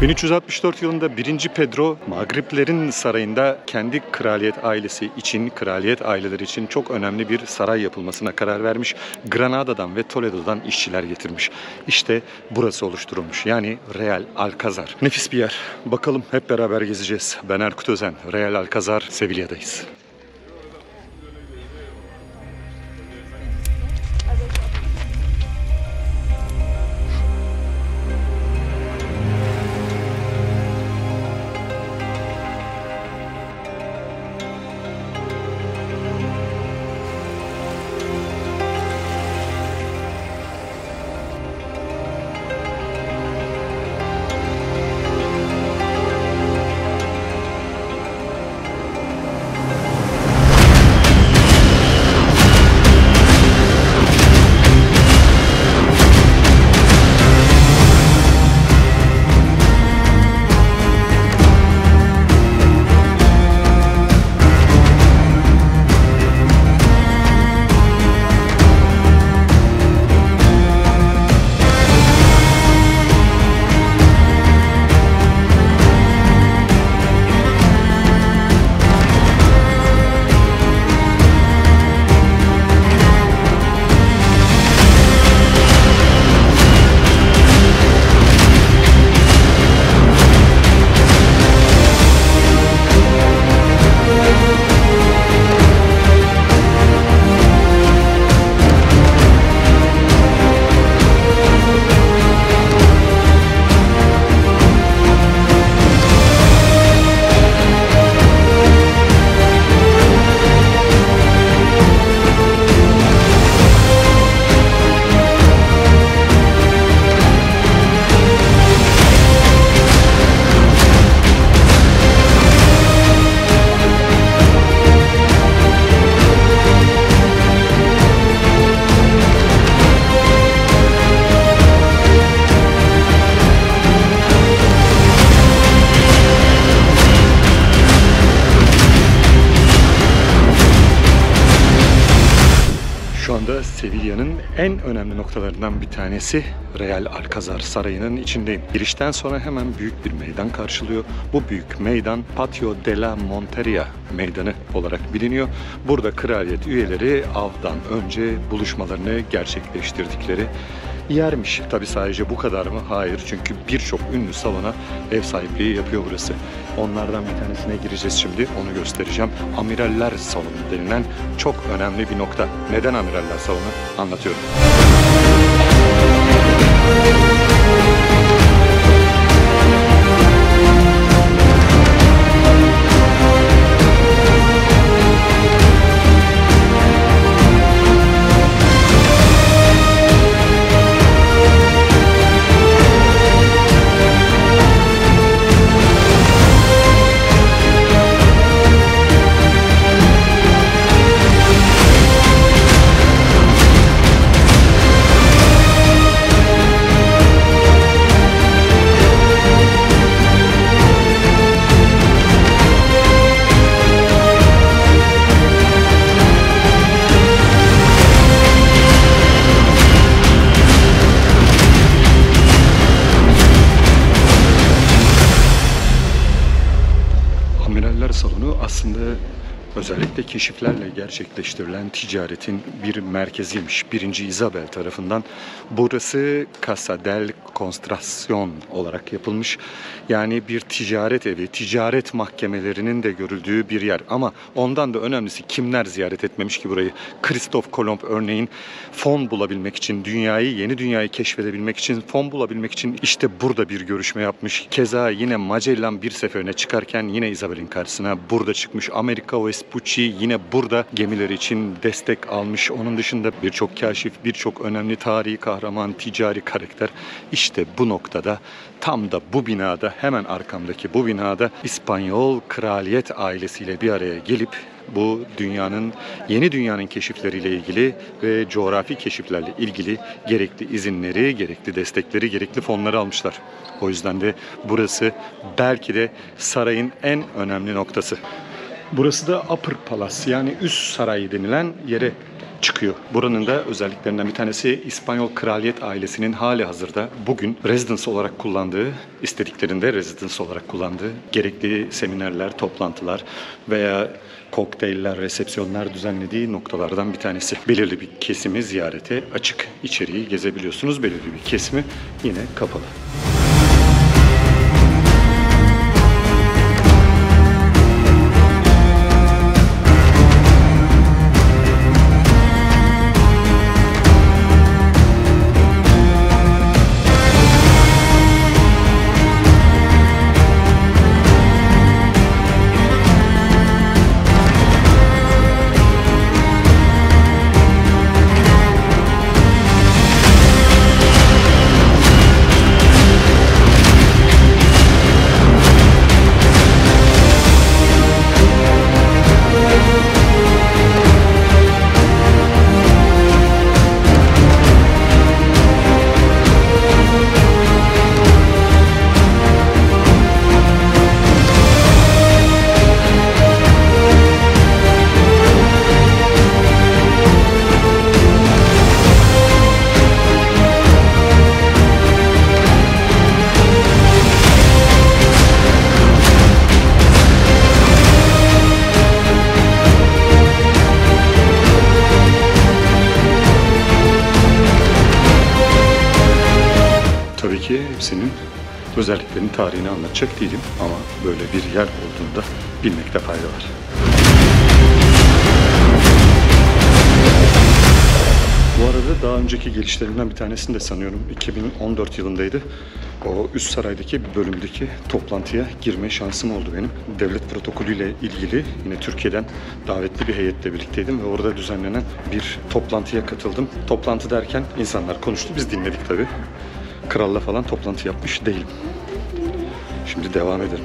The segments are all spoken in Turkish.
1364 yılında 1. Pedro Mağriplerin sarayında kendi kraliyet ailesi için, kraliyet aileleri için çok önemli bir saray yapılmasına karar vermiş. Granada'dan ve Toledo'dan işçiler getirmiş. İşte burası oluşturulmuş. Yani Real Alcazar. Nefis bir yer. Bakalım hep beraber gezeceğiz. Ben Erkut Özen. Real Alcazar, Sevilla'dayız. Şu anda Sevilla'nın en önemli noktalarından bir tanesi Real Alcazar Sarayı'nın içindeyim. Girişten sonra hemen büyük bir meydan karşılıyor. Bu büyük meydan Patio de la Monteria meydanı olarak biliniyor. Burada kraliyet üyeleri avdan önce buluşmalarını gerçekleştirdikleri yermiş. Tabi sadece bu kadar mı? Hayır. Çünkü birçok ünlü salona ev sahipliği yapıyor burası. Onlardan bir tanesine gireceğiz şimdi. Onu göstereceğim. Amiraller Salonu denilen çok önemli bir nokta. Neden Amiraller Salonu? Anlatıyorum. Salonu aslında özellikle keşiflerle gerçekleştirilen ticaretin bir merkeziymiş. 1. Isabel tarafından. Burası Casa del Constración olarak yapılmış. Yani bir ticaret evi, ticaret mahkemelerinin de görüldüğü bir yer. Ama ondan da önemlisi kimler ziyaret etmemiş ki burayı? Christoph Kolomb örneğin fon bulabilmek için, yeni dünyayı keşfedebilmek için, fon bulabilmek için işte burada bir görüşme yapmış. Keza yine Magellan bir seferine çıkarken yine Isabel'in karşısına burada çıkmış. Amerigo Vespucci yine burada gemileri için destek almış. Onun dışında birçok kaşif, birçok önemli tarihi kahraman, ticari karakter. İşte bu noktada, tam da bu binada, hemen arkamdaki bu binada İspanyol kraliyet ailesiyle bir araya gelip bu yeni dünyanın keşifleriyle ilgili ve coğrafi keşiflerle ilgili gerekli izinleri, gerekli destekleri, gerekli fonları almışlar. O yüzden de burası belki de sarayın en önemli noktası. Burası da Upper Palace, yani üst saray denilen yere çıkıyor. Buranın da özelliklerinden bir tanesi İspanyol kraliyet ailesinin hali hazırda bugün residence olarak kullandığı, istediklerinde residence olarak kullandığı gerekli seminerler, toplantılar veya kokteyller, resepsiyonlar düzenlediği noktalardan bir tanesi. Belirli bir kesimi ziyarete açık, içeriği gezebiliyorsunuz. Belirli bir kesimi yine kapalı. Tabii ki hepsinin özelliklerinin tarihini anlatacak değilim ama böyle bir yer olduğunda bilmekte fayda var. Bu arada daha önceki gelişlerimden bir tanesini de sanıyorum 2014 yılındaydı. O üst saraydaki bir bölümdeki toplantıya girme şansım oldu benim. Devlet protokolüyle ilgili yine Türkiye'den davetli bir heyetle birlikteydim ve orada düzenlenen bir toplantıya katıldım. Toplantı derken insanlar konuştu, biz dinledik tabii. Kralla falan toplantı yapmış değilim. Şimdi devam edelim.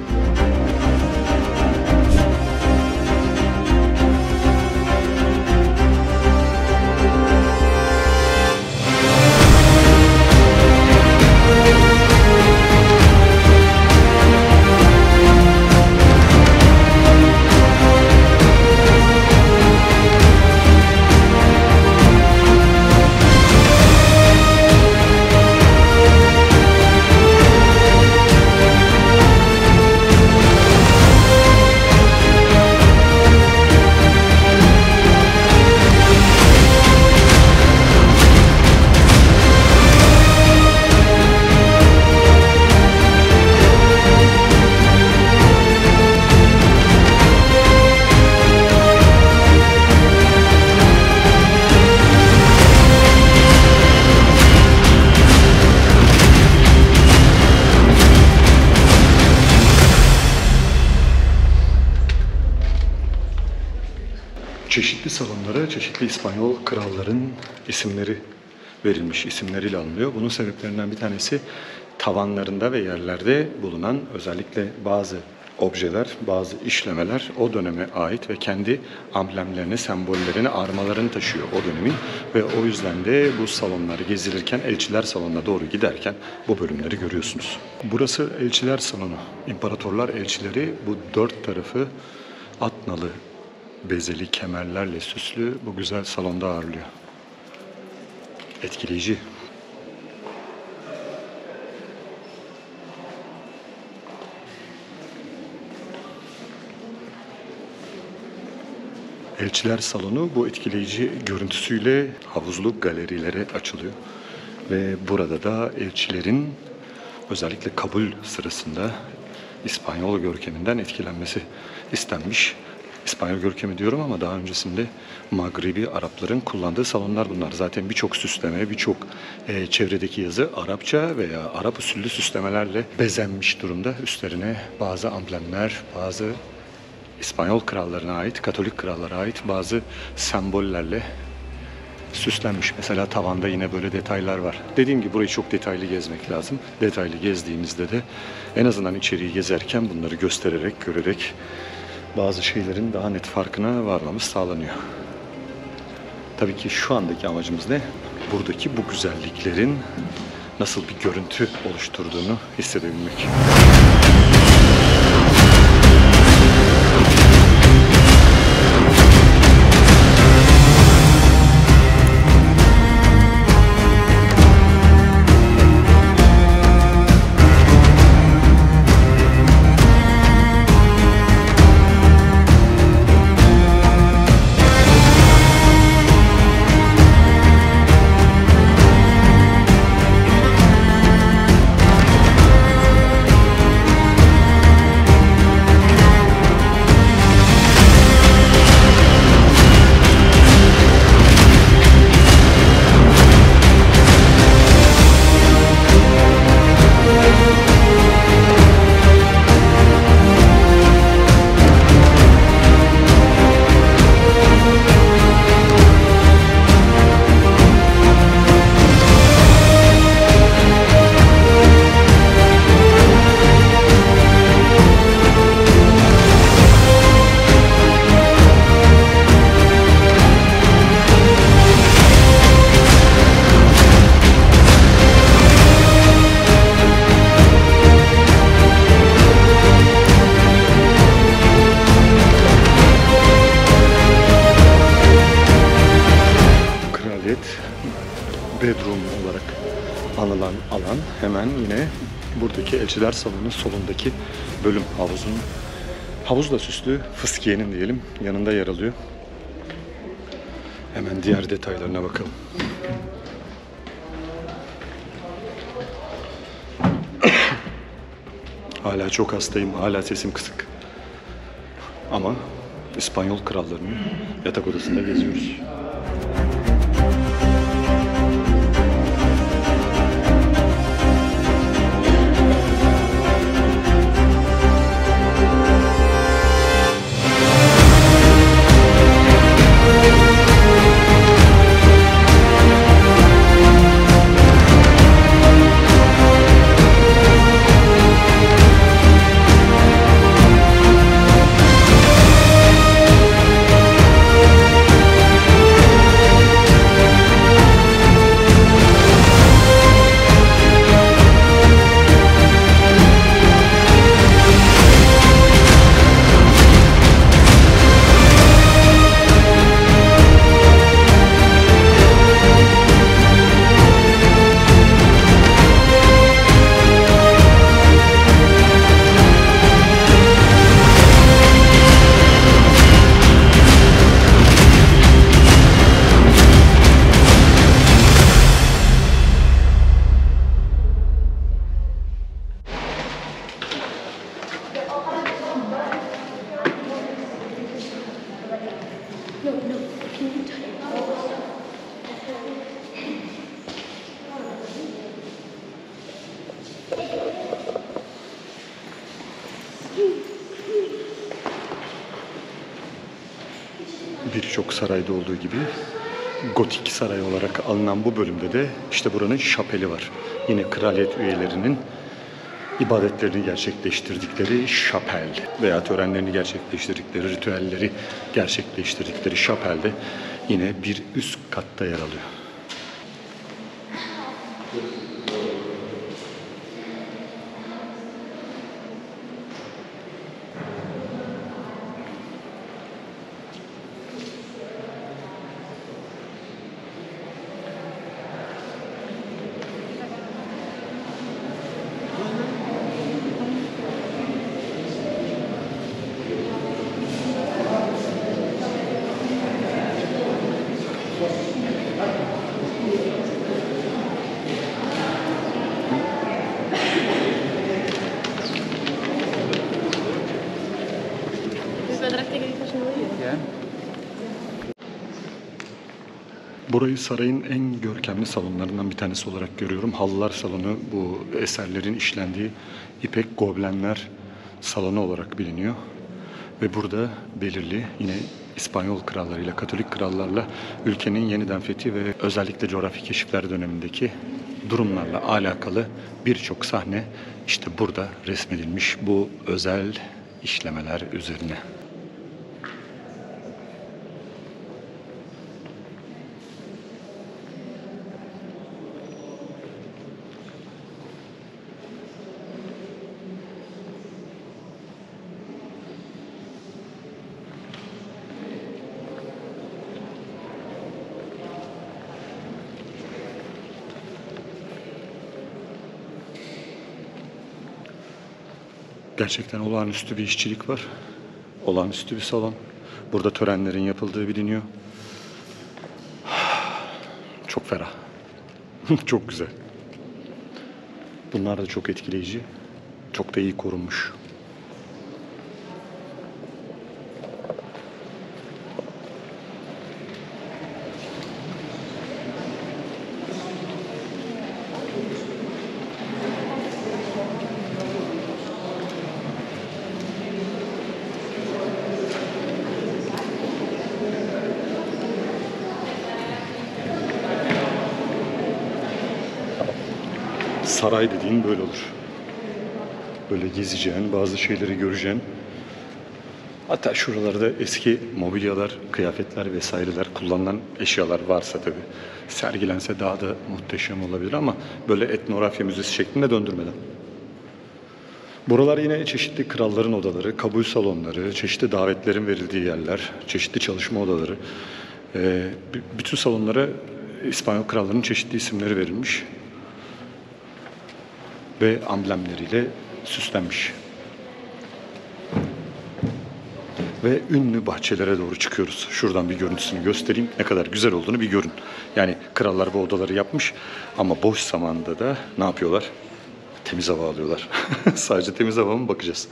Çeşitli salonlara çeşitli İspanyol kralların isimleri verilmiş, isimleriyle anılıyor. Bunun sebeplerinden bir tanesi tavanlarında ve yerlerde bulunan özellikle bazı objeler, bazı işlemeler o döneme ait ve kendi amblemlerini, sembollerini, armalarını taşıyor o dönemin. Ve o yüzden de bu salonları gezilirken elçiler salonuna doğru giderken bu bölümleri görüyorsunuz. Burası elçiler salonu. İmparatorlar elçileri bu dört tarafı at nalı bezeli kemerlerle süslü bu güzel salonda ağırlıyor. Etkileyici. Elçiler salonu bu etkileyici görüntüsüyle havuzlu galerilere açılıyor. Ve burada da elçilerin özellikle kabul sırasında İspanyol görkeminden etkilenmesi istenmiş. İspanyol görkemi diyorum ama daha öncesinde Magribi Arapların kullandığı salonlar bunlar. Zaten birçok süsleme, birçok çevredeki yazı Arapça veya Arap usulü süslemelerle bezenmiş durumda. Üstlerine bazı amblemler, bazı İspanyol krallarına ait, Katolik krallara ait bazı sembollerle süslenmiş. Mesela tavanda yine böyle detaylar var. Dediğim gibi burayı çok detaylı gezmek lazım. Detaylı gezdiğimizde de en azından içeriği gezerken bunları göstererek, görerek bazı şeylerin daha net farkına varmamız sağlanıyor. Tabii ki şu andaki amacımız ne? Buradaki bu güzelliklerin nasıl bir görüntü oluşturduğunu hissedebilmek. hemen yine buradaki Elçiler Salonu'nun solundaki bölüm havuzla süslü fıskiyenin diyelim yanında yer alıyor. Hemen diğer detaylarına bakalım. Hala çok hastayım, hala sesim kısık. Ama İspanyol krallarının yatak odasında geziyoruz. Birçok sarayda olduğu gibi gotik saray olarak alınan bu bölümde de işte buranın şapeli var. Yine kraliyet üyelerinin ibadetlerini gerçekleştirdikleri şapel veya törenlerini gerçekleştirdikleri, ritüelleri gerçekleştirdikleri şapelde yine bir üst katta yer alıyor. Burayı sarayın en görkemli salonlarından bir tanesi olarak görüyorum. Halılar salonu bu eserlerin işlendiği ipek goblenler salonu olarak biliniyor. Ve burada belirli yine İspanyol krallarıyla, Katolik krallarla ülkenin yeniden fethi ve özellikle coğrafi keşifler dönemindeki durumlarla alakalı birçok sahne işte burada resmedilmiş bu özel işlemeler üzerine. Gerçekten olağanüstü bir işçilik var. Olağanüstü bir salon. Burada törenlerin yapıldığı biliniyor. Çok ferah. Çok güzel. Bunlar da çok etkileyici. Çok da iyi korunmuş. Saray dediğin böyle olur. Böyle gezeceğin, bazı şeyleri göreceğin. Hatta şuralarda eski mobilyalar, kıyafetler vesaireler, kullanılan eşyalar varsa tabii sergilense daha da muhteşem olabilir ama böyle etnografya müzesi şeklinde döndürmeden. Buralar yine çeşitli kralların odaları, kabul salonları, çeşitli davetlerin verildiği yerler, çeşitli çalışma odaları. Bütün salonlara İspanyol krallarının çeşitli isimleri verilmiş. ve amblemleriyle süslenmiş. Ve ünlü bahçelere doğru çıkıyoruz. Şuradan bir görüntüsünü göstereyim. Ne kadar güzel olduğunu bir görün. Yani krallar bu odaları yapmış ama boş zamanda da ne yapıyorlar? Temiz hava alıyorlar. Sadece temiz hava mı bakacağız?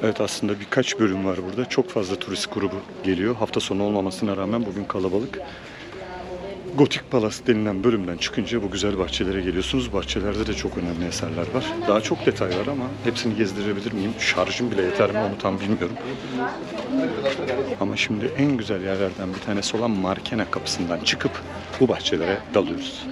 Evet, aslında birkaç bölüm var burada. Çok fazla turist grubu geliyor. Hafta sonu olmamasına rağmen bugün kalabalık. Gotik Palace denilen bölümden çıkınca bu güzel bahçelere geliyorsunuz. Bahçelerde de çok önemli eserler var. Daha çok detay var ama hepsini gezdirebilir miyim? Şarjım bile yeter mi onu tam bilmiyorum. Ama şimdi en güzel yerlerden bir tanesi olan Markena kapısından çıkıp bu bahçelere dalıyoruz.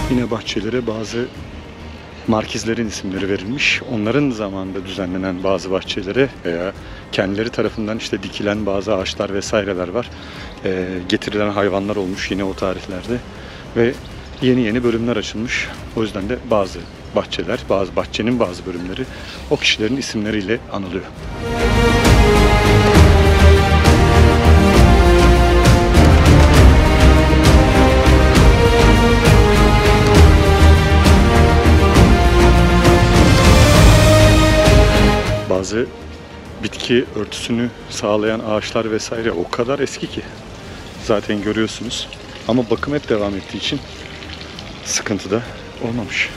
Yine bahçelere bazı markizlerin isimleri verilmiş. Onların zamanında düzenlenen bazı bahçelere veya kendileri tarafından işte dikilen bazı ağaçlar vesaireler var. Getirilen hayvanlar olmuş yine o tarihlerde ve yeni bölümler açılmış. O yüzden de bazı bahçeler, bazı bahçenin bazı bölümleri o kişilerin isimleriyle anılıyor. Bazı bitki örtüsünü sağlayan ağaçlar vesaire o kadar eski ki zaten görüyorsunuz. Ama bakım hep devam ettiği için sıkıntı da olmamış.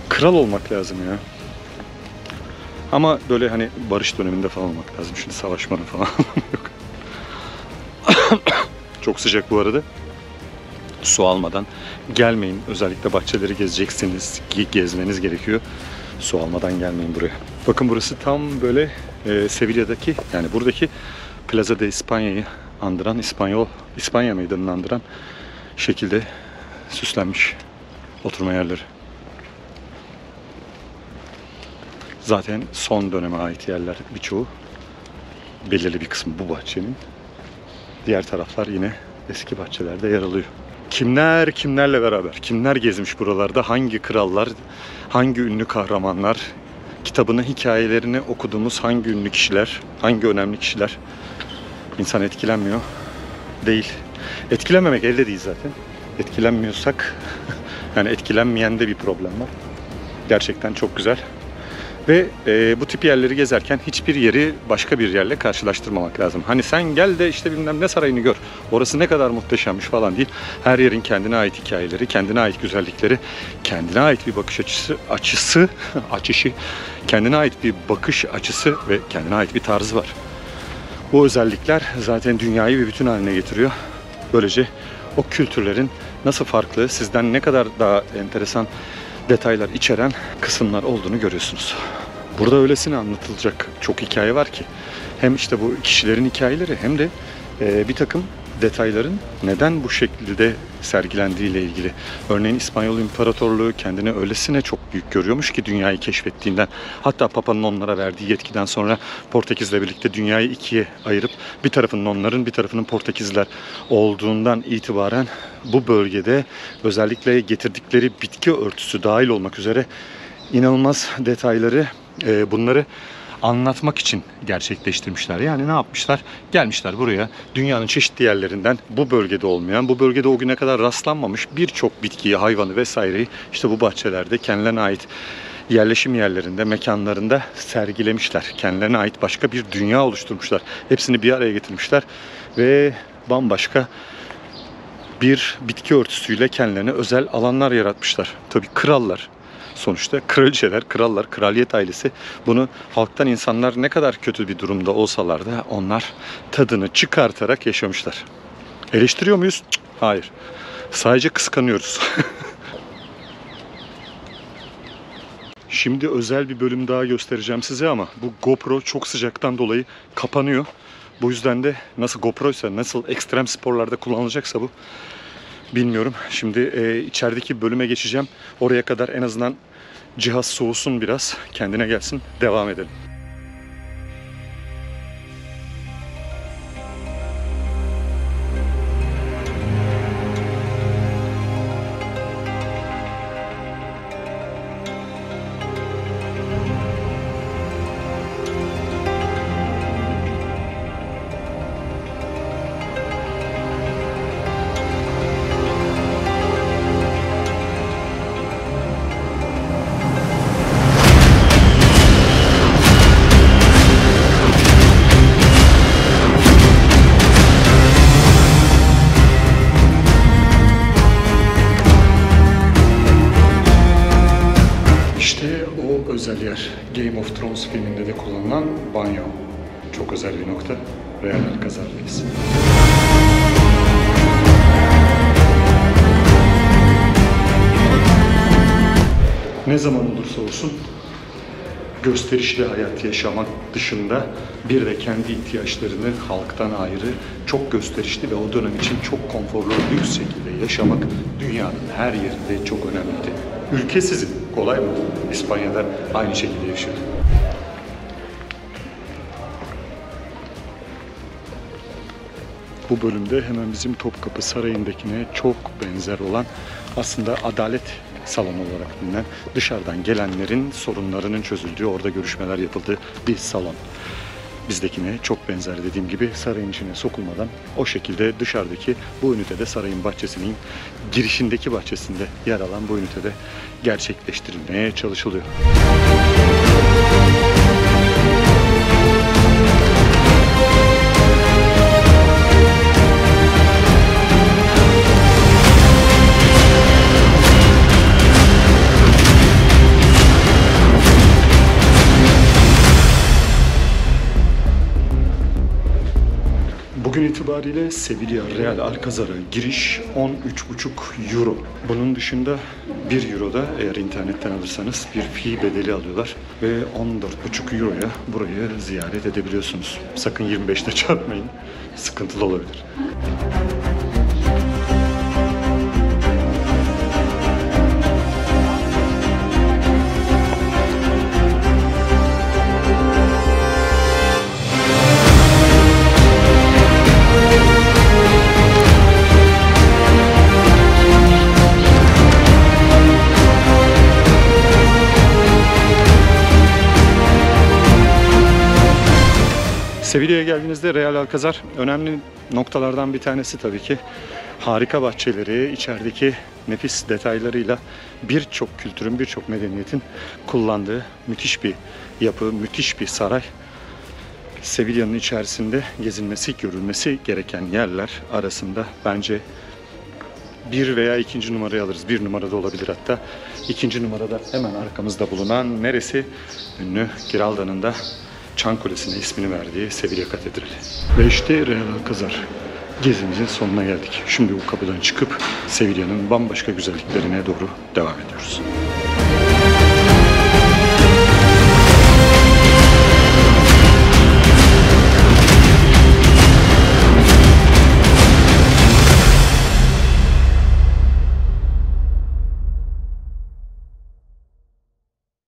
Kral olmak lazım ya. Ama böyle hani barış döneminde falan olmak lazım. Şimdi savaşmanın falan yok. Çok sıcak bu arada. Su almadan gelmeyin. Özellikle bahçeleri gezeceksiniz. Gezmeniz gerekiyor. Su almadan gelmeyin buraya. Bakın burası tam böyle Sevilla'daki, yani buradaki Plaza de İspanya'yı andıran, İspanya meydanını andıran şekilde süslenmiş oturma yerleri. Zaten son döneme ait yerler birçoğu. Belirli bir kısmı bu bahçenin. Diğer taraflar yine eski bahçelerde yer alıyor. Kimler kimlerle beraber, kimler gezmiş buralarda, hangi krallar, hangi ünlü kahramanlar, kitabını, hikayelerini okuduğumuz hangi ünlü kişiler, hangi önemli kişiler. İnsan etkilenmiyor değil. Etkilenmemek elde değil zaten. Etkilenmiyorsak, yani etkilenmeyen de bir problem var. Gerçekten çok güzel. Ve bu tip yerleri gezerken hiçbir yeri başka bir yerle karşılaştırmamak lazım. Hani sen gel de işte bilmem ne sarayını gör, orası ne kadar muhteşemmiş falan değil. Her yerin kendine ait hikayeleri, kendine ait güzellikleri, kendine ait bir bakış açısı, kendine ait bir bakış açısı ve kendine ait bir tarzı var. Bu özellikler zaten dünyayı bir bütün haline getiriyor. Böylece o kültürlerin nasıl farklı, sizden ne kadar daha enteresan detaylar içeren kısımlar olduğunu görüyorsunuz. Burada öylesine anlatılacak çok hikaye var ki. Hem işte bu kişilerin hikayeleri hem de bir takım detayların neden bu şekilde sergilendiğiyle ilgili. Örneğin İspanyol İmparatorluğu kendini öylesine çok büyük görüyormuş ki dünyayı keşfettiğinden. Hatta Papa'nın onlara verdiği yetkiden sonra Portekiz'le birlikte dünyayı ikiye ayırıp bir tarafının onların, bir tarafının Portekizliler olduğundan itibaren bu bölgede özellikle getirdikleri bitki örtüsü dahil olmak üzere inanılmaz detayları, bunları anlatmak için gerçekleştirmişler. Yani ne yapmışlar? Gelmişler buraya dünyanın çeşitli yerlerinden bu bölgede olmayan, bu bölgede o güne kadar rastlanmamış birçok bitkiyi, hayvanı vesaireyi işte bu bahçelerde kendilerine ait yerleşim yerlerinde, mekanlarında sergilemişler. Kendilerine ait başka bir dünya oluşturmuşlar. Hepsini bir araya getirmişler ve bambaşka bir bitki örtüsüyle kendilerine özel alanlar yaratmışlar. Tabii krallar, sonuçta kraliçeler, krallar, kraliyet ailesi bunu halktan insanlar ne kadar kötü bir durumda olsalar da onlar tadını çıkartarak yaşamışlar. Eleştiriyor muyuz? Hayır. Sadece kıskanıyoruz. Şimdi özel bir bölüm daha göstereceğim size ama bu GoPro çok sıcaktan dolayı kapanıyor. Bu yüzden de nasıl GoPro'ysa, nasıl ekstrem sporlarda kullanılacaksa bu bilmiyorum. Şimdi içerideki bölüme geçeceğim. Oraya kadar en azından cihaz soğusun biraz, kendine gelsin, devam edelim. O özel yer. Game of Thrones filminde de kullanılan banyo. Çok özel bir nokta. Real Alcazar'dayız. Ne zaman olursa olsun gösterişli hayat yaşamak dışında bir de kendi ihtiyaçlarını halktan ayrı çok gösterişli ve o dönem için çok konforlu, lüks şekilde yaşamak dünyanın her yerinde çok önemliydi. Ülke sizin. Kolay mı? İspanya'da aynı şekilde yaşıyor. Bu bölümde hemen bizim Topkapı Sarayı'ndakine çok benzer olan, aslında adalet salonu olarak bilinen, dışarıdan gelenlerin sorunlarının çözüldüğü, orada görüşmeler yapıldığı bir salon. Bizdekine çok benzer, dediğim gibi sarayın içine sokulmadan o şekilde dışarıdaki bu ünitede, sarayın bahçesinin girişindeki bahçesinde yer alan bu ünitede gerçekleştirilmeye çalışılıyor. Bugün itibariyle Sevilla Real Alcazar'a giriş 13,5 euro. Bunun dışında 1 euro da eğer internetten alırsanız bir fee bedeli alıyorlar. Ve 14,5 euroya burayı ziyaret edebiliyorsunuz. Sakın 25'te çarpmayın. Sıkıntılı olabilir. Sevilla'ya geldiğinizde Real Alcazar önemli noktalardan bir tanesi tabii ki. Harika bahçeleri, içerideki nefis detaylarıyla birçok kültürün, birçok medeniyetin kullandığı müthiş bir yapı, müthiş bir saray. Sevilla'nın içerisinde gezilmesi, görülmesi gereken yerler arasında bence 1 veya 2. numarayı alırız. 1 numarada olabilir hatta. 2. numarada hemen arkamızda bulunan neresi? Ünlü Giralda'nın da Çan Kulesi'ne ismini verdiği Sevilla Katedrali. Ve işte Real Alcazar. Gezimizin sonuna geldik. Şimdi bu kapıdan çıkıp Sevilla'nın bambaşka güzelliklerine doğru devam ediyoruz.